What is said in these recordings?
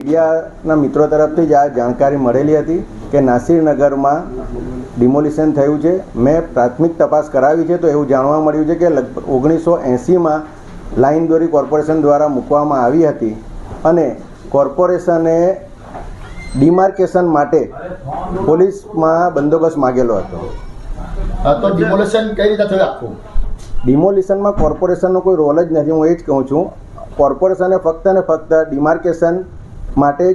મીડિયાના મિત્રો તરફથી જ આ જાણકારી મળેલી હતી કે નાસિરનગરમાં ડિમોલિશન થયું છે. મેં પ્રાથમિક તપાસ કરાવી છે તો એવું જાણવા મળ્યું છે કે લગભગ 1980માં લાઈન દોરી કોર્પોરેશન દ્વારા મૂકવામાં આવી હતી અને કોર્પોરેશને ડિમાર્કેશન માટે પોલીસમાં બંદોબસ્ત માગેલો હતો. તો ડિમોલિશન કઈ રીતે થયું આખું? ડિમોલિશનમાં કોર્પોરેશનનો કોઈ રોલ જ નથી. હું એ જ કહું છું, કોર્પોરેશને ફક્ત ને ફક્ત ડિમાર્કેશન માટે જ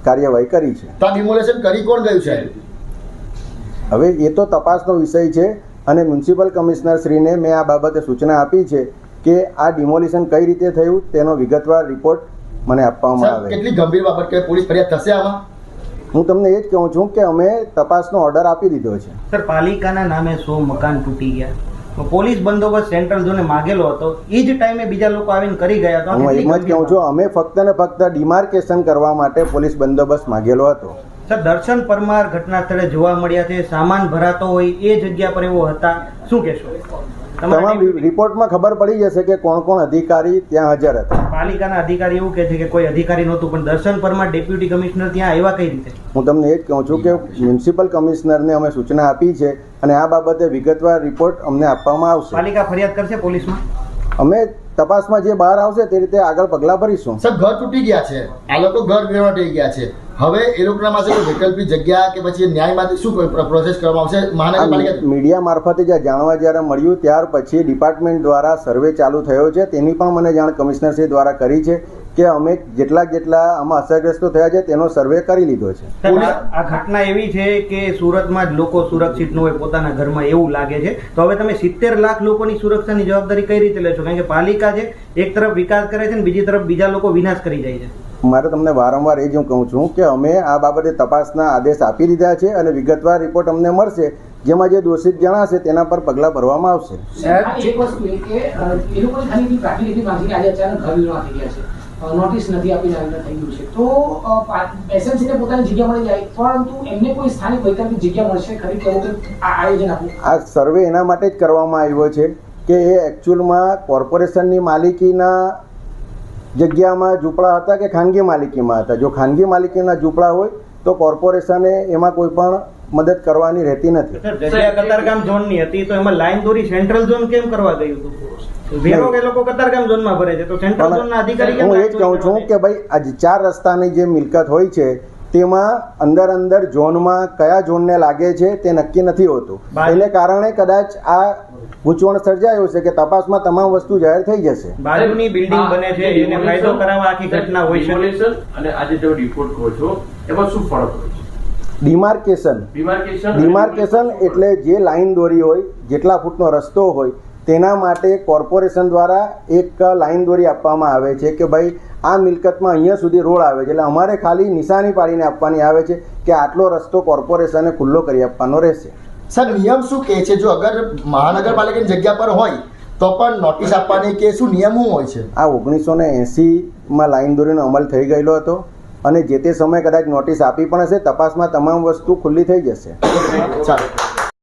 કાર્યવાહી કરી છે. તો ડિમોલિશન કરી કોણ ગયું છે? હવે એ તો તપાસનો વિષય છે અને મ્યુનિસિપલ કમિશનર શ્રીને મેં આ બાબતે સૂચના આપી છે કે આ ડિમોલિશન કઈ રીતે થયું તેનો વિગતવાર રિપોર્ટ મને આપવામાં આવે. કેટલી ગંભીર બાબત કે પોલીસ ફરિયાદ થશે આમાં? હું તમને એ જ કહું છું કે અમે તપાસનો ઓર્ડર આપી દીધો છે. સર, પાલિકાના નામે 100 મકાન તૂટી ગયા, પોલીસ બંદોબસ્ત સેન્ટ્રલ ઝોને માગેલો હતો, એ જ ટાઈમે બીજા લોકો આવીને કરી ગયા હતા. હું એમ જ કહું છું, અમે ફક્ત ને ફક્ત ડિમાર્કેશન કરવા માટે પોલીસ બંદોબસ્ત માગેલો હતો. સર, દર્શન પરમાર ઘટના સ્થળે જોવા મળ્યા છે, સામાન ભરાતો હોય એ જગ્યા પર એવો હતા, શું કહેશો? તમામ રિપોર્ટમાં ખબર પડી જશે કે કોણ કોણ અધિકારી ત્યાં હાજર હતા. પાલિકાના અધિકારી એવું કહે છે કે કોઈ અધિકારી નહોતું, પણ દર્શન પરમાર ડેપ્યુટી કમિશનર ત્યાં આવ્યા કઈ રીતે? હું તમને એ જ કહું છું કે મ્યુનિસિપલ કમિશનરને અમે સૂચના આપી છે અને આ બાબતે વિગતવાર રિપોર્ટ અમને આપવામાં આવશે. પાલિકા ફરિયાદ કરશે પોલીસમાં? અમે તપાસમાં જે બહાર આવશે તે રીતે આગળ પગલાં ભરીશું. સર, ઘર તૂટી ગયા છે, આ લોકો ઘર વેરવા થઈ ગયા છે, હવે એ લોકોના પાસે વૈકલ્પિક જગ્યા કે પછી ન્યાયમાંથી શું પ્રોસેસ કરવામાં આવશે? મહાનગરપાલિકા મીડિયા મારફતે જાણવા જ્યારે મળ્યું ત્યાર પછી ડિપાર્ટમેન્ટ દ્વારા સર્વે ચાલુ થયો છે. તેની પણ મને જાણ કમિશનરશ્રી દ્વારા કરી છે કે અમે જેટલા આમાં અસરગ્રસ્તો થયા છે તેનો સર્વે કરી લીધો છે. આ ઘટના એવી છે કે સુરતમાં જ લોકો સુરક્ષિત ન હોય પોતાના ઘરમાં, એવું લાગે છે. તો હવે તમે 70 લાખ લોકોની સુરક્ષાની જવાબદારી કઈ રીતે લેશો? કારણ કે પાલિકા છે એક તરફ વિકાસ કરે છે ને બીજી તરફ બીજા લોકો વિનાશ કરી જાય છે. મારે તમને વારંવાર એ જ હું કહું છું કે અમે આ બાબતે તપાસના આદેશ આપી દીધા છે અને વિગતવાર રિપોર્ટ અમને મળશે, જેમાં જે દોષિત જણાશે તેના પર પગલાં ભરવામાં આવશે. એક વસ્તુ એ કે એ લોકો ખાલી પ્રાથમિક માંગી આજે અચાનક ઘર વિરોધ થઈ ગયા છે, નોટિસ નથી આપીને અંદર થઈ ગયું છે, તો એસએમસીને પોતાની જગ્યા મળી જાય, પરંતુ એમને કોઈ સ્થાનિક વૈકલ્પિક જગ્યા મળશે ખરી? કેવું કે આ આયોજન આપવું, આ સર્વે એના માટે જ કરવામાં આવ્યો છે કે એ એકચ્યુઅલમાં કોર્પોરેશનની માલિકીના જગ્યામાં ઝૂંપડા હતા કે ખાનગી માલિકીમાં હતા. જો ખાનગી માલિકીના ઝૂંપડા હોય તો કોર્પોરેશને એમાં કોઈ પણ મદદ કરવાની રહેતી નથી. જગ્યા કતારગામ ઝોનની હતી તો એમાં લાઈન દોરી સેન્ટ્રલ ઝોન કેમ કરવા ગયું હતું? વેરો કે લોકો કતારગામ ઝોનમાં ભરે છે તો સેન્ટ્રલ ઝોનના અધિકારી હું એ જ કહું છું કે ભાઈ આ 4 રસ્તાની જે મિલકત હોય છે તેમાં અંદર ઝોનમાં કયા ઝોનને લાગે છે તે નક્કી નથી હોતું. એને કારણે કદાચ આ ગૂંચવણ સર્જાયો છે કે તપાસમાં તમામ વસ્તુ જાહેર થઈ જશે. બાજુની બિલ્ડિંગ બને છે એને ફાયદો કરાવવા આખી ઘટના હોય છે. અને આજે જો રિપોર્ટ કહો છો એમાં શું ફરક હોય છે? ડિમાર્કેશન એટલે જે લાઈન દોરી હોય, જેટલા ફૂટનો રસ્તો હોય તેના માટે કોર્પોરેશન દ્વારા એક લાઈન દોરી આપવામાં આવે છે કે ભાઈ આ મિલકતમાં અહીંયા સુધી રોડ આવે છે, એટલે અમારે ખાલી નિશાની પાડીને આપવાની આવે છે કે આટલો રસ્તો કોર્પોરેશને ખુલ્લો કરી આપવાનો રહેશે. સર, નિયમ શું કહે છે? જો અગર મહાનગરપાલિકાની જગ્યા પર હોય તો પણ નોટિસ આપવાની કે શું નિયમ શું હોય છે? આ 1980માં લાઈન દોરીનો અમલ થઈ ગયેલો હતો અને જે તે સમયે કદાચ નોટિસ આપી પણ હશે. તપાસમાં તમામ વસ્તુ ખુલ્લી થઈ જશે. ચાલો.